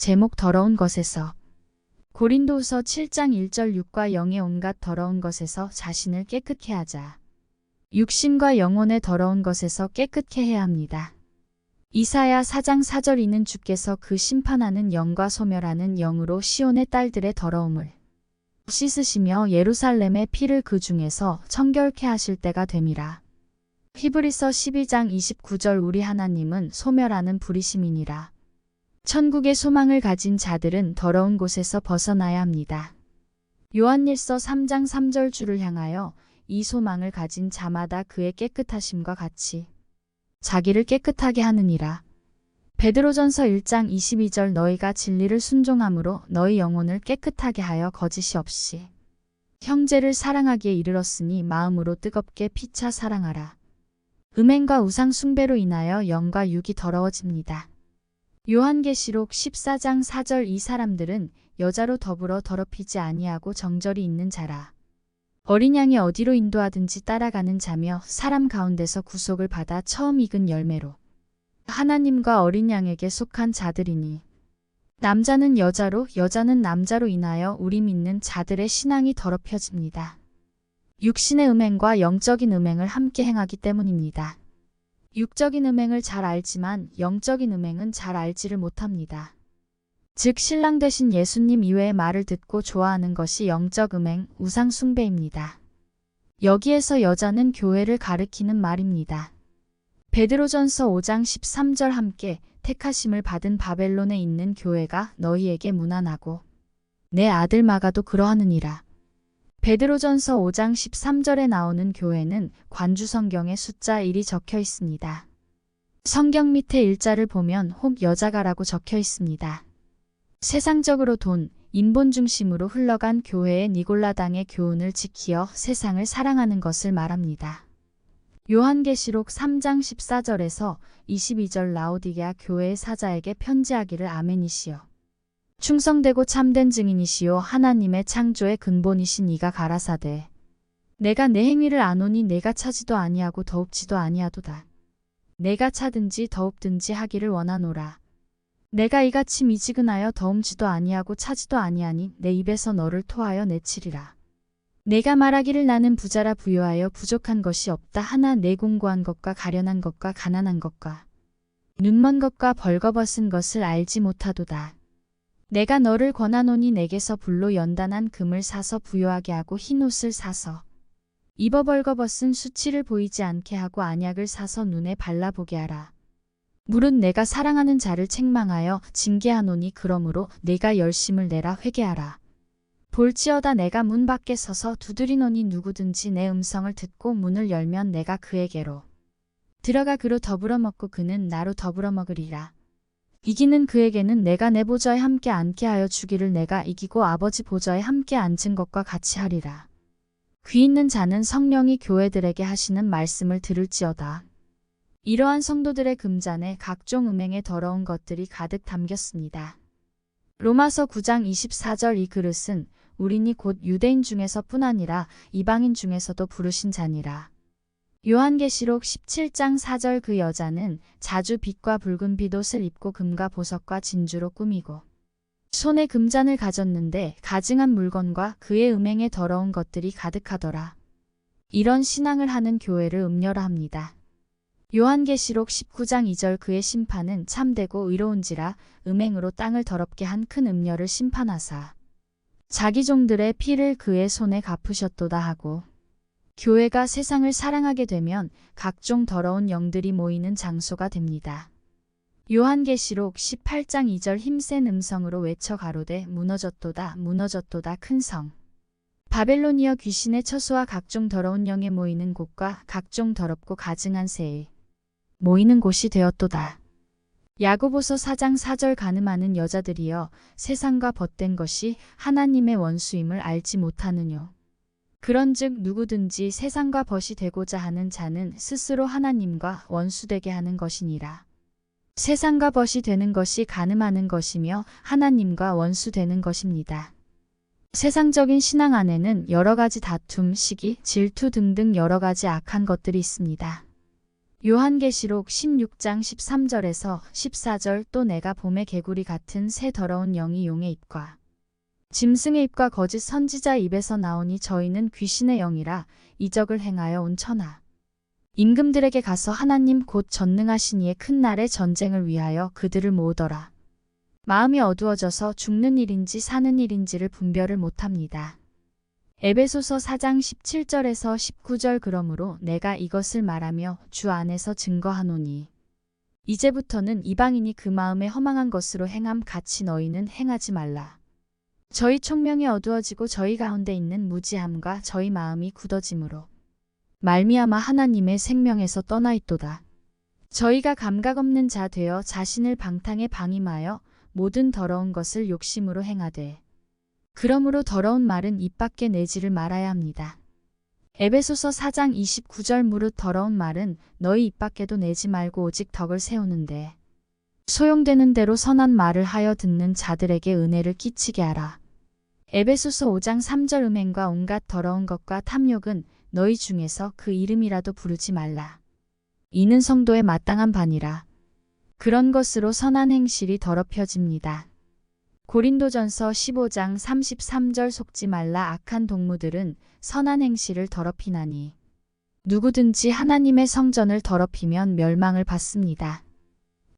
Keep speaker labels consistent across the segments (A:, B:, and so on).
A: 제목 더러운 것에서. 고린도후서 7장 1절 6과 0의 온갖 더러운 것에서 자신을 깨끗게 하자. 육신과 영혼의 더러운 것에서 깨끗게 해야 합니다. 이사야 4장 4절 이는 주께서 그 심판하는 영과 소멸하는 영으로 시온의 딸들의 더러움을 씻으시며 예루살렘의 피를 그 중에서 청결케 하실 때가 됨이라. 히브리서 12장 29절 우리 하나님은 소멸하는 불이심이니라. 천국의 소망을 가진 자들은 더러운 곳에서 벗어나야 합니다. 요한일서 3장 3절 주를 향하여 이 소망을 가진 자마다 그의 깨끗하심과 같이 자기를 깨끗하게 하느니라. 베드로전서 1장 22절 너희가 진리를 순종함으로 너희 영혼을 깨끗하게 하여 거짓이 없이 형제를 사랑하기에 이르렀으니 마음으로 뜨겁게 피차 사랑하라. 음행과 우상 숭배로 인하여 영과 육이 더러워집니다. 요한계시록 14장 4절 이 사람들은 여자로 더불어 더럽히지 아니하고 정절이 있는 자라. 어린 양이 어디로 인도하든지 따라가는 자며 사람 가운데서 구속을 받아 처음 익은 열매로 하나님과 어린 양에게 속한 자들이니 남자는 여자로 여자는 남자로 인하여 우리 믿는 자들의 신앙이 더럽혀집니다. 육신의 음행과 영적인 음행을 함께 행하기 때문입니다. 육적인 음행을 잘 알지만 영적인 음행은 잘 알지를 못합니다. 즉 신랑 되신 예수님 이외의 말을 듣고 좋아하는 것이 영적 음행, 우상 숭배입니다. 여기에서 여자는 교회를 가리키는 말입니다. 베드로전서 5장 13절 함께 택하심을 받은 바벨론에 있는 교회가 너희에게 문안하고 내 아들 마가도 그러하느니라. 베드로전서 5장 13절에 나오는 교회는 관주성경에 숫자 1이 적혀 있습니다. 성경 밑에 일자를 보면 혹 여자가라고 적혀 있습니다. 세상적으로 돈, 인본 중심으로 흘러간 교회의 니골라당의 교훈을 지키어 세상을 사랑하는 것을 말합니다. 요한계시록 3장 14절에서 22절 라오디게아 교회의 사자에게 편지하기를 아멘이시여. 충성되고 참된 증인이시요 하나님의 창조의 근본이신 이가 가라사대. 내가 내 행위를 아노니 내가 차지도 아니하고 더웁지도 아니하도다. 내가 차든지 더웁든지 하기를 원하노라. 내가 이같이 미지근하여 더움지도 아니하고 차지도 아니하니 내 입에서 너를 토하여 내치리라. 내가 말하기를 나는 부자라 부요하여 부족한 것이 없다 하나 내 공고한 것과 가련한 것과 가난한 것과 눈먼 것과 벌거벗은 것을 알지 못하도다. 내가 너를 권하노니 내게서 불로 연단한 금을 사서 부요하게 하고 흰옷을 사서 입어 벌거벗은 수치를 보이지 않게 하고 안약을 사서 눈에 발라보게 하라. 물은 내가 사랑하는 자를 책망하여 징계하노니 그러므로 내가 열심을 내라 회개하라. 볼지어다 내가 문 밖에 서서 두드리노니 누구든지 내 음성을 듣고 문을 열면 내가 그에게로 들어가 그로 더불어 먹고 그는 나로 더불어 먹으리라. 이기는 그에게는 내가 내 보좌에 함께 앉게 하여 주기를 내가 이기고 아버지 보좌에 함께 앉은 것과 같이 하리라. 귀 있는 자는 성령이 교회들에게 하시는 말씀을 들을지어다. 이러한 성도들의 금잔에 각종 음행의 더러운 것들이 가득 담겼습니다. 로마서 9장 24절 이 그릇은 우리니 곧 유대인 중에서뿐 아니라 이방인 중에서도 부르신 자니라. 요한계시록 17장 4절 그 여자는 자주 빛과 붉은 빛옷을 입고 금과 보석과 진주로 꾸미고 손에 금잔을 가졌는데 가증한 물건과 그의 음행의 더러운 것들이 가득하더라. 이런 신앙을 하는 교회를 음녀라 합니다. 요한계시록 19장 2절 그의 심판은 참되고 의로운지라 음행으로 땅을 더럽게 한 큰 음녀를 심판하사 자기 종들의 피를 그의 손에 갚으셨도다 하고 교회가 세상을 사랑하게 되면 각종 더러운 영들이 모이는 장소가 됩니다. 요한계시록 18장 2절 힘센 음성으로 외쳐 가로되 무너졌도다 무너졌도다 큰 성. 바벨론이여 귀신의 처소와 각종 더러운 영에 모이는 곳과 각종 더럽고 가증한 새에 모이는 곳이 되었도다. 야고보서 4장 4절 가늠하는 여자들이여 세상과 벗된 것이 하나님의 원수임을 알지 못하느뇨. 그런즉 누구든지 세상과 벗이 되고자 하는 자는 스스로 하나님과 원수되게 하는 것이니라. 세상과 벗이 되는 것이 가늠하는 것이며 하나님과 원수되는 것입니다. 세상적인 신앙 안에는 여러 가지 다툼, 시기, 질투 등등 여러 가지 악한 것들이 있습니다. 요한계시록 16장 13절에서 14절 또 내가 봄의 개구리 같은 새 더러운 영이 용의 입과 짐승의 입과 거짓 선지자 입에서 나오니 저희는 귀신의 영이라 이적을 행하여 온 천하 임금들에게 가서 하나님 곧 전능하신 이의 큰 날의 전쟁을 위하여 그들을 모으더라. 마음이 어두워져서 죽는 일인지 사는 일인지를 분별을 못합니다. 에베소서 4장 17절에서 19절 그러므로 내가 이것을 말하며 주 안에서 증거하노니 이제부터는 이방인이 그 마음에 허망한 것으로 행함 같이 너희는 행하지 말라. 저희 총명이 어두워지고 저희 가운데 있는 무지함과 저희 마음이 굳어짐으로 말미암아 하나님의 생명에서 떠나 있도다. 저희가 감각 없는 자 되어 자신을 방탕에 방임하여 모든 더러운 것을 욕심으로 행하되 그러므로 더러운 말은 입 밖에 내지를 말아야 합니다. 에베소서 4장 29절 무릇 더러운 말은 너희 입 밖에도 내지 말고 오직 덕을 세우는데 소용되는 대로 선한 말을 하여 듣는 자들에게 은혜를 끼치게 하라. 에베소서 5장 3절 음행과 온갖 더러운 것과 탐욕은 너희 중에서 그 이름이라도 부르지 말라. 이는 성도의 마땅한 반이라. 그런 것으로 선한 행실이 더럽혀집니다. 고린도전서 15장 33절 속지 말라 악한 동무들은 선한 행실을 더럽히나니 누구든지 하나님의 성전을 더럽히면 멸망을 받습니다.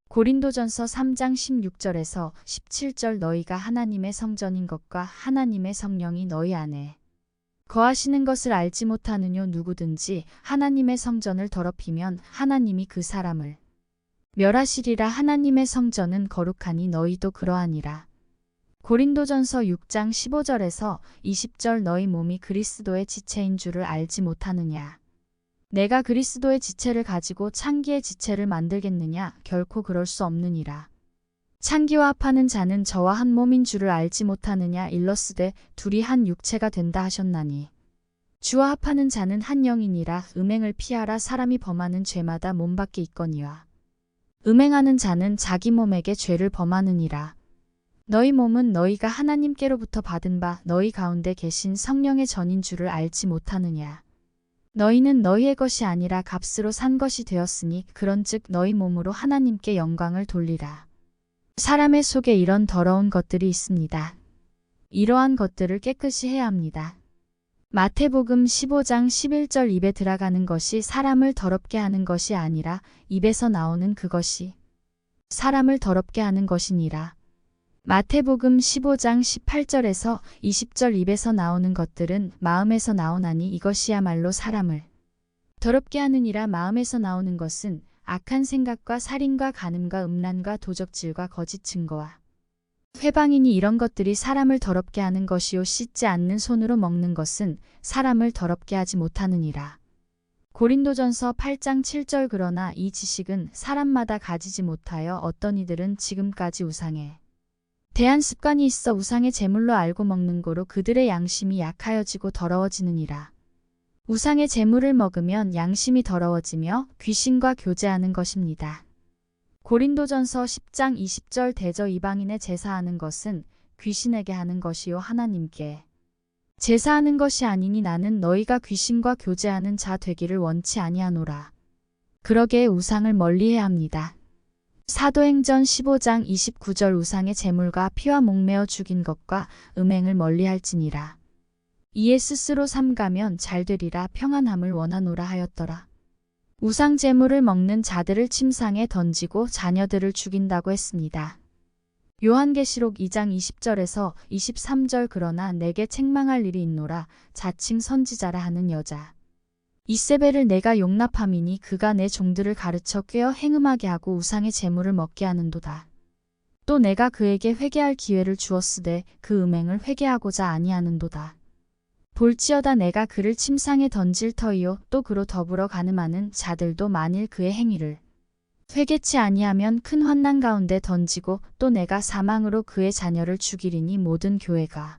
A: 고린도전서 3장 16절에서 17절 너희가 하나님의 성전인 것과 하나님의 성령이 너희 안에 거하시는 것을 알지 못하느뇨 누구든지 하나님의 성전을 더럽히면 하나님이 그 사람을 멸하시리라 하나님의 성전은 거룩하니 너희도 그러하니라. 고린도전서 6장 15절에서 20절 너희 몸이 그리스도의 지체인 줄을 알지 못하느냐. 내가 그리스도의 지체를 가지고 창기의 지체를 만들겠느냐 결코 그럴 수 없느니라. 창기와 합하는 자는 저와 한 몸인 줄을 알지 못하느냐 일러스되 둘이 한 육체가 된다 하셨나니 주와 합하는 자는 한 영이니라. 음행을 피하라. 사람이 범하는 죄마다 몸 밖에 있거니와 음행하는 자는 자기 몸에게 죄를 범하느니라. 너희 몸은 너희가 하나님께로부터 받은 바 너희 가운데 계신 성령의 전인 줄을 알지 못하느냐. 너희는 너희의 것이 아니라 값으로 산 것이 되었으니 그런즉 너희 몸으로 하나님께 영광을 돌리라. 사람의 속에 이런 더러운 것들이 있습니다. 이러한 것들을 깨끗이 해야 합니다. 마태복음 15장 11절 입에 들어가는 것이 사람을 더럽게 하는 것이 아니라 입에서 나오는 그것이 사람을 더럽게 하는 것이니라. 마태복음 15장 18절에서 20절 입에서 나오는 것들은 마음에서 나오나니 이것이야말로 사람을 더럽게 하느니라. 마음에서 나오는 것은 악한 생각과 살인과 간음과 음란과 도적질과 거짓 증거와 회방이니 이런 것들이 사람을 더럽게 하는 것이요 씻지 않는 손으로 먹는 것은 사람을 더럽게 하지 못하느니라. 고린도전서 8장 7절 그러나 이 지식은 사람마다 가지지 못하여 어떤 이들은 지금까지 우상에 대한 습관이 있어 우상의 제물로 알고 먹는 고로 그들의 양심이 약하여지고 더러워지느니라. 우상의 제물을 먹으면 양심이 더러워지며 귀신과 교제하는 것입니다. 고린도전서 10장 20절 대저 이방인의 제사하는 것은 귀신에게 하는 것이요 하나님께 제사하는 것이 아니니 나는 너희가 귀신과 교제하는 자 되기를 원치 아니하노라. 그러기에 우상을 멀리해야 합니다. 사도행전 15장 29절 우상의 제물과 피와 목매어 죽인 것과 음행을 멀리할지니라. 이에 스스로 삼가면 잘되리라. 평안함을 원하노라 하였더라. 우상 제물을 먹는 자들을 침상에 던지고 자녀들을 죽인다고 했습니다. 요한계시록 2장 20절에서 23절 그러나 내게 책망할 일이 있노라. 자칭 선지자라 하는 여자 이세벨을 내가 용납함이니 그가 내 종들을 가르쳐 꾀어 행음하게 하고 우상의 제물을 먹게 하는도다. 또 내가 그에게 회개할 기회를 주었으되 그 음행을 회개하고자 아니하는도다. 볼지어다 내가 그를 침상에 던질 터이요 또 그로 더불어 간음하는 자들도 만일 그의 행위를 회개치 아니하면 큰 환난 가운데 던지고 또 내가 사망으로 그의 자녀를 죽이리니 모든 교회가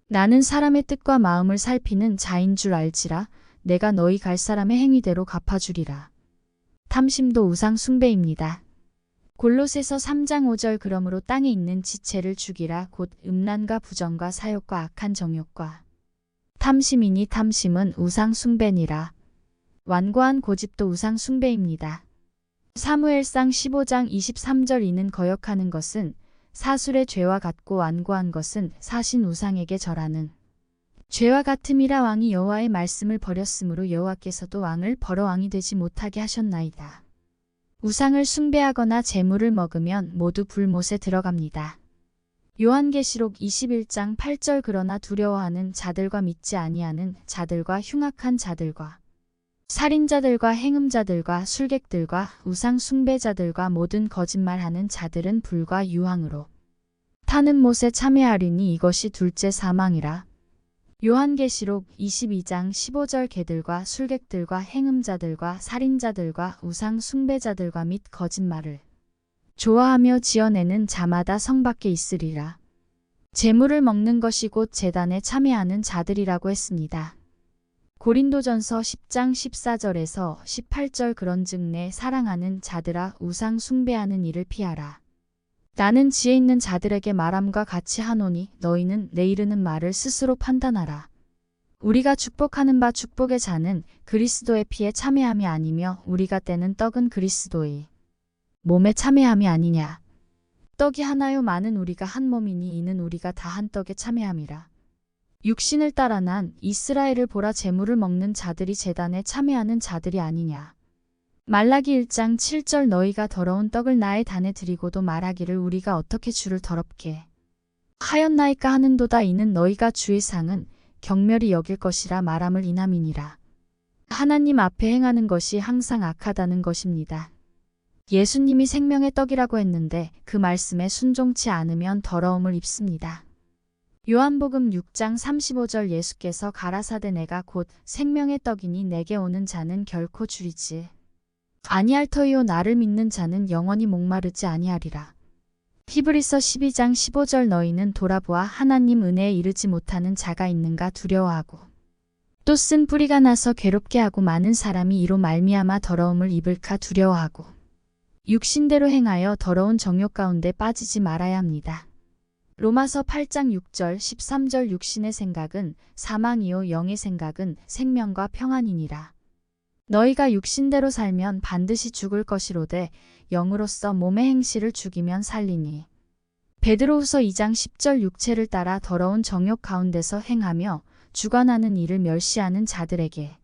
A: 나는 사람의 뜻과 마음을 살피는 자인 줄 알지라. 내가 너희 갈 사람의 행위대로 갚아주리라. 탐심도 우상 숭배입니다. 골로새서 3장 5절 그러므로 땅에 있는 지체를 죽이라. 곧 음란과 부정과 사욕과 악한 정욕과 탐심이니 탐심은 우상 숭배니라. 완고한 고집도 우상 숭배입니다. 사무엘상 15장 23절 이는 거역하는 것은 사술의 죄와 같고 완고한 것은 사신 우상에게 절하는 죄와 같음이라. 왕이 여호와의 말씀을 버렸으므로 여호와께서도 왕을 벌어 왕이 되지 못하게 하셨나이다. 우상을 숭배하거나 제물을 먹으면 모두 불못에 들어갑니다. 요한계시록 21장 8절 그러나 두려워하는 자들과 믿지 아니하는 자들과 흉악한 자들과 살인자들과 행음자들과 술객들과 우상 숭배자들과 모든 거짓말하는 자들은 불과 유황으로 타는 못에 참여하리니 이것이 둘째 사망이라. 요한계시록 22장 15절 개들과 술객들과 행음자들과 살인자들과 우상 숭배자들과 및 거짓말을 좋아하며 지어내는 자마다 성 밖에 있으리라. 제물을 먹는 것이 곧 제단에 참여하는 자들이라고 했습니다. 고린도전서 10장 14절에서 18절 그런즉 내 사랑하는 자들아 우상 숭배하는 일을 피하라. 나는 지혜 있는 자들에게 말함과 같이 하노니 너희는 내 이르는 말을 스스로 판단하라. 우리가 축복하는 바 축복의 잔은 그리스도의 피에 참여함이 아니며 우리가 떼는 떡은 그리스도의 몸에 참여함이 아니냐. 떡이 하나요 많은 우리가 한 몸이니 이는 우리가 다 한 떡에 참여함이라. 육신을 따라 난 이스라엘을 보라. 제물을 먹는 자들이 제단에 참여하는 자들이 아니냐. 말라기 1장 7절 너희가 더러운 떡을 나의 단에 드리고도 말하기를 우리가 어떻게 주를 더럽게 하였나이까 하는도다. 이는 너희가 주의 상은 경멸히 여길 것이라 말함을 인함이니라. 하나님 앞에 행하는 것이 항상 악하다는 것입니다. 예수님이 생명의 떡이라고 했는데 그 말씀에 순종치 않으면 더러움을 입습니다. 요한복음 6장 35절 예수께서 가라사대 내가 곧 생명의 떡이니 내게 오는 자는 결코 줄이지 아니할 터이요 나를 믿는 자는 영원히 목마르지 아니하리라. 히브리서 12장 15절 너희는 돌아보아 하나님 은혜에 이르지 못하는 자가 있는가 두려워하고 또 쓴 뿌리가 나서 괴롭게 하고 많은 사람이 이로 말미암아 더러움을 입을까 두려워하고 육신대로 행하여 더러운 정욕 가운데 빠지지 말아야 합니다. 로마서 8장 6절 13절 육신의 생각은 사망이요 영의 생각은 생명과 평안이니라. 너희가 육신대로 살면 반드시 죽을 것이로되 영으로서 몸의 행실을 죽이면 살리니. 베드로후서 2장 10절 육체를 따라 더러운 정욕 가운데서 행하며 주관하는 일을 멸시하는 자들에게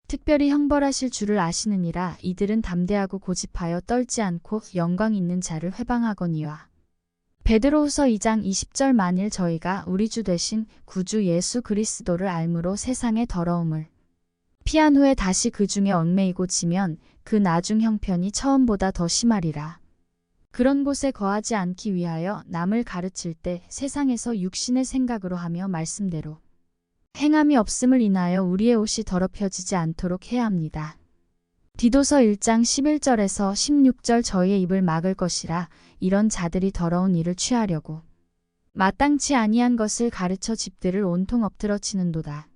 A: 특별히 형벌하실 줄을 아시느니라. 이들은 담대하고 고집하여 떨지 않고 영광 있는 자를 회방하거니와. 베드로후서 2장 20절 만일 저희가 우리 주 되신 구주 예수 그리스도를 알므로 세상의 더러움을 피한 후에 다시 그 중에 얽매이고 지면 그 나중 형편이 처음보다 더 심하리라. 그런 곳에 거하지 않기 위하여 남을 가르칠 때 세상에서 육신의 생각으로 하며 말씀대로 행함이 없음을 인하여 우리의 옷이 더럽혀지지 않도록 해야 합니다. 디도서 1장 11절에서 16절 저희의 입을 막을 것이라. 이런 자들이 더러운 일을 취하려고 마땅치 아니한 것을 가르쳐 집들을 온통 엎드러치는도다.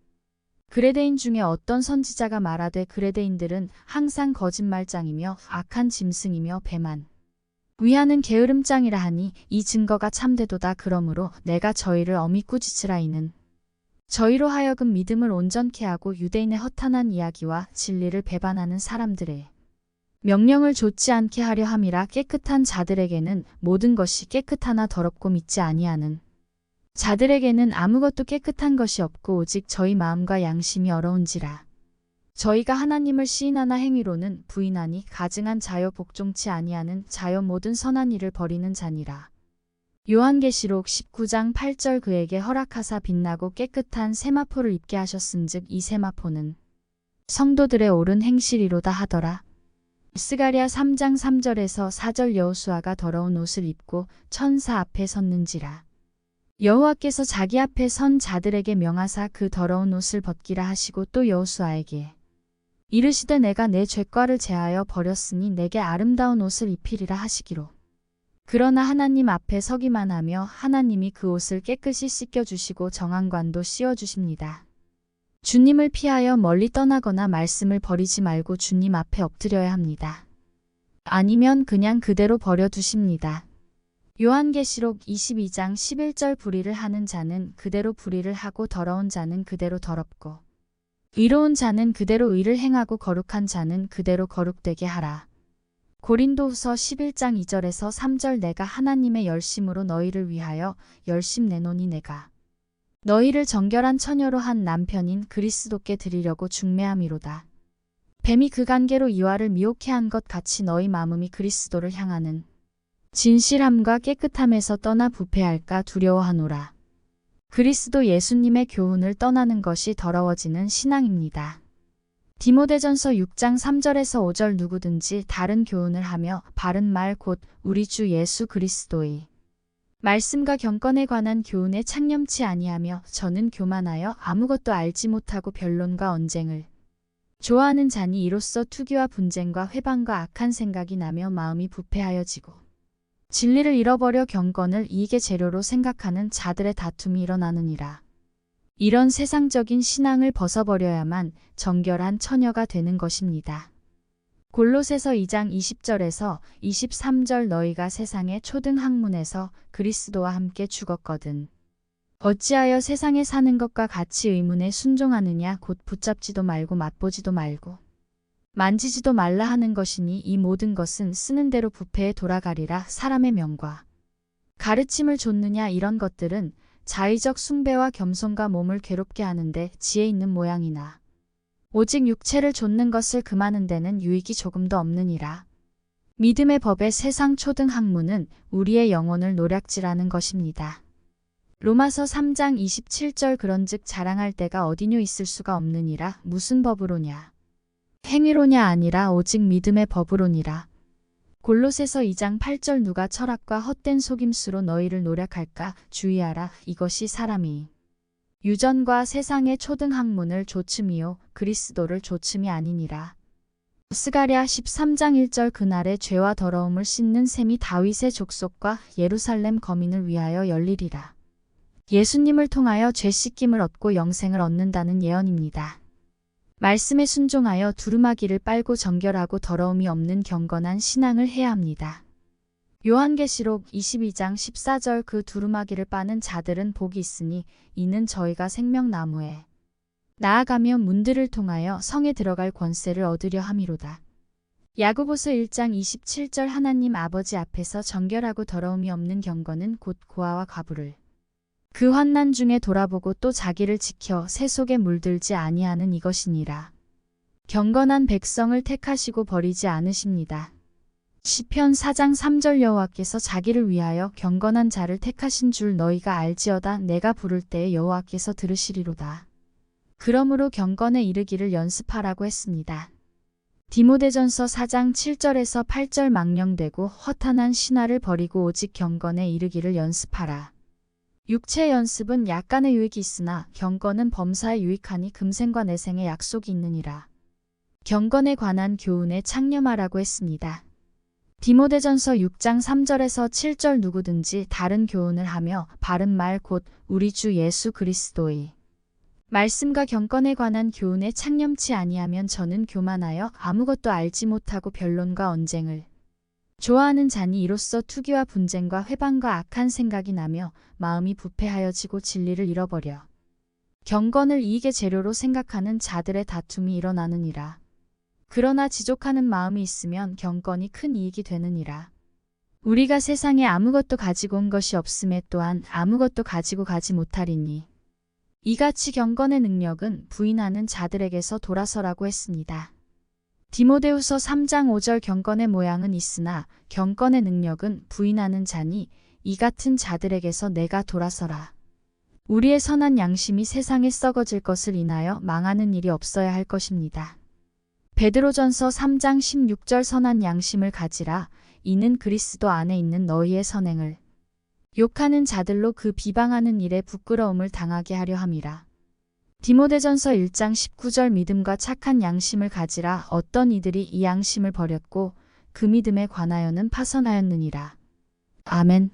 A: 그레데인 중에 어떤 선지자가 말하되 그레데인들은 항상 거짓말장이며 악한 짐승이며 배만 위하는 게으름장이라 하니 이 증거가 참되도다. 그러므로 내가 저희를 엄히 꾸짖으라. 이는 저희로 하여금 믿음을 온전케 하고 유대인의 허탄한 이야기와 진리를 배반하는 사람들의 명령을 좇지 않게 하려 함이라. 깨끗한 자들에게는 모든 것이 깨끗하나 더럽고 믿지 아니하는 자들에게는 아무것도 깨끗한 것이 없고 오직 저희 마음과 양심이 어려운지라. 저희가 하나님을 시인하나 행위로는 부인하니 가증한 자여 복종치 아니하는 자여 모든 선한 일을 버리는 자니라. 요한계시록 19장 8절 그에게 허락하사 빛나고 깨끗한 세마포를 입게 하셨은즉 이 세마포는 성도들의 옳은 행실이로다 하더라. 스가랴 3장 3절에서 4절 여호수아가 더러운 옷을 입고 천사 앞에 섰는지라. 여호와께서 자기 앞에 선 자들에게 명하사 그 더러운 옷을 벗기라 하시고 또 여호수아에게 이르시되 내가 내 죄과를 제하여 버렸으니 내게 아름다운 옷을 입히리라 하시기로. 그러나 하나님 앞에 서기만 하며 하나님이 그 옷을 깨끗이 씻겨주시고 정한관도 씌워주십니다. 주님을 피하여 멀리 떠나거나 말씀을 버리지 말고 주님 앞에 엎드려야 합니다. 아니면 그냥 그대로 버려두십니다. 요한계시록 22장 11절 불의를 하는 자는 그대로 불의를 하고 더러운 자는 그대로 더럽고 의로운 자는 그대로 의를 행하고 거룩한 자는 그대로 거룩되게 하라. 고린도후서 11장 2절에서 3절 내가 하나님의 열심으로 너희를 위하여 열심 내노니 내가 너희를 정결한 처녀로 한 남편인 그리스도께 드리려고 중매함이로다. 뱀이 그 관계로 이와를 미혹해 한 것 같이 너희 마음이 그리스도를 향하는 진실함과 깨끗함에서 떠나 부패할까 두려워하노라. 그리스도 예수님의 교훈을 떠나는 것이 더러워지는 신앙입니다. 디모데전서 6장 3절에서 5절 누구든지 다른 교훈을 하며 바른 말 곧 우리 주 예수 그리스도의 말씀과 경건에 관한 교훈에 창념치 아니하며 저는 교만하여 아무것도 알지 못하고 변론과 언쟁을 좋아하는 자니 이로써 투기와 분쟁과 회방과 악한 생각이 나며 마음이 부패하여지고 진리를 잃어버려 경건을 이익의 재료로 생각하는 자들의 다툼이 일어나느니라. 이런 세상적인 신앙을 벗어버려야만 정결한 처녀가 되는 것입니다. 골로새서 2장 20절에서 23절 너희가 세상의 초등학문에서 그리스도와 함께 죽었거든. 어찌하여 세상에 사는 것과 같이 의문에 순종하느냐 곧 붙잡지도 말고 맛보지도 말고 만지지도 말라 하는 것이니 이 모든 것은 쓰는 대로 부패에 돌아가리라. 사람의 명과 가르침을 좇느냐 이런 것들은 자의적 숭배와 겸손과 몸을 괴롭게 하는데 지혜 있는 모양이나 오직 육체를 좇는 것을 금하는 데는 유익이 조금도 없느니라. 믿음의 법의 세상 초등학문은 우리의 영혼을 노략질하는 것입니다. 로마서 3장 27절 그런즉 자랑할 데가 어디뇨 있을 수가 없느니라. 무슨 법으로냐 행위로냐 아니라 오직 믿음의 법으로니라. 골로새서 2장 8절 누가 철학과 헛된 속임수로 너희를 노략할까 주의하라. 이것이 사람이 유전과 세상의 초등학문을 조침이요 그리스도를 조침이 아니니라. 스가랴 13장 1절 그날에 죄와 더러움을 씻는 셈이 다윗의 족속과 예루살렘 거민을 위하여 열리리라. 예수님을 통하여 죄 씻김을 얻고 영생을 얻는다는 예언입니다. 말씀에 순종하여 두루마기를 빨고 정결하고 더러움이 없는 경건한 신앙을 해야 합니다. 요한계시록 22장 14절 그 두루마기를 빠는 자들은 복이 있으니 이는 저희가 생명나무에 나아가며 문들을 통하여 성에 들어갈 권세를 얻으려 함이로다. 야고보서 1장 27절 하나님 아버지 앞에서 정결하고 더러움이 없는 경건은 곧 고아와 과부를 그 환난 중에 돌아보고 또 자기를 지켜 새 속에 물들지 아니하는 이것이니라. 경건한 백성을 택하시고 버리지 않으십니다. 시편 4장 3절 여호와께서 자기를 위하여 경건한 자를 택하신 줄 너희가 알지어다. 내가 부를 때에 여호와께서 들으시리로다. 그러므로 경건에 이르기를 연습하라고 했습니다. 디모데전서 4장 7절에서 8절 망령되고 허탄한 신화를 버리고 오직 경건에 이르기를 연습하라. 육체 연습은 약간의 유익이 있으나 경건은 범사에 유익하니 금생과 내생에 약속이 있느니라. 경건에 관한 교훈에 창념하라고 했습니다. 디모데전서 6장 3절에서 7절 누구든지 다른 교훈을 하며 바른 말 곧 우리 주 예수 그리스도의 말씀과 경건에 관한 교훈에 창념치 아니하면 저는 교만하여 아무것도 알지 못하고 변론과 언쟁을 좋아하는 자니 이로써 투기와 분쟁과 회방과 악한 생각이 나며 마음이 부패하여지고 진리를 잃어버려 경건을 이익의 재료로 생각하는 자들의 다툼이 일어나느니라. 그러나 지족하는 마음이 있으면 경건이 큰 이익이 되느니라. 우리가 세상에 아무것도 가지고 온 것이 없음에 또한 아무것도 가지고 가지 못하리니 이같이 경건의 능력은 부인하는 자들에게서 돌아서라고 했습니다. 디모데후서 3장 5절 경건의 모양은 있으나 경건의 능력은 부인하는 자니 이 같은 자들에게서 내가 돌아서라. 우리의 선한 양심이 세상에 썩어질 것을 인하여 망하는 일이 없어야 할 것입니다. 베드로전서 3장 16절 선한 양심을 가지라. 이는 그리스도 안에 있는 너희의 선행을 욕하는 자들로 그 비방하는 일에 부끄러움을 당하게 하려 함이라. 디모데전서 1장 19절 믿음과 착한 양심을 가지라. 어떤 이들이 이 양심을 버렸고 그 믿음에 관하여는 파선하였느니라. 아멘.